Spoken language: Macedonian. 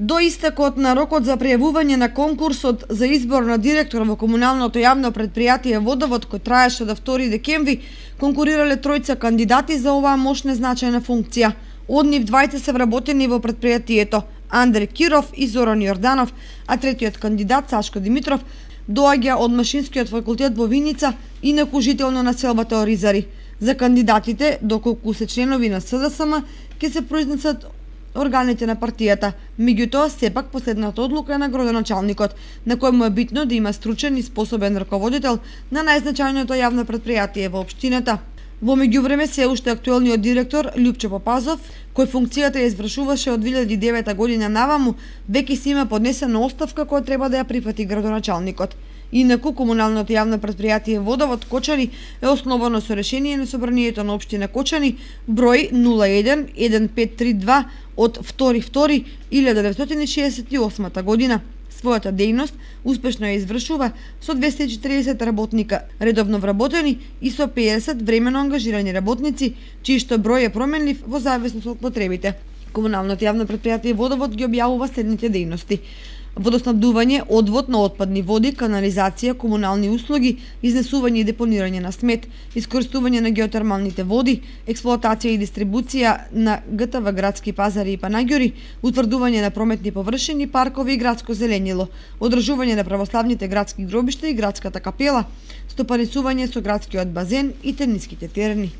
До истекот на рокот за пријавување на конкурсот за избор на директор во комуналното јавно предпријатие Водовод, кој траеше до 2 декември, конкурирале тројца кандидати за оваа мощна значајна функција. Од нив двајца се вработени во предпријатието, Андре Киров и Зоран Јорданов, а третиот кандидат, Сашко Димитров, доаѓа од Машинскиот факултет во Виница, инаку жител на населбата Оризари. За кандидатите, доколку се членови на СДСМ, ќе се произнесат органите на партијата. Меѓутоа, сепак последната одлука е на градоначалникот, на кој му е битно да има стручен и способен раководител на најзначајното јавно предпријатие во општината. Во меѓувреме се уште актуелниот директор Љупчо Попазов, кој функцијата ја извршуваше од 2009 година наваму, веќе си има поднесена оставка која треба да ја прифати градоначалникот. Инаку, комуналното јавно предпријатие Водовод Кочани е основано со решение на собранието на општина Кочани број 011532 од 2.2.1968 година. Својата дејност успешно ја извршува со 240 работника редовно вработени и со 50 времено ангажирани работници, чиј што број е променлив во зависност од потребите. Комуналното јавно предпријатие Водовод ги објавува следните дејности: водоснабдување, одвод на отпадни води, канализација, комунални услуги, изнесување и депонирање на смет, искористување на геотермалните води, експлоатација и дистрибуција на ГТВ градски пазари и панаѓори, утврдување на прометни површини, паркови и градско зеленило, одржување на православните градски гробишта и градската капела, стопанисување со градскиот базен и тениските терени.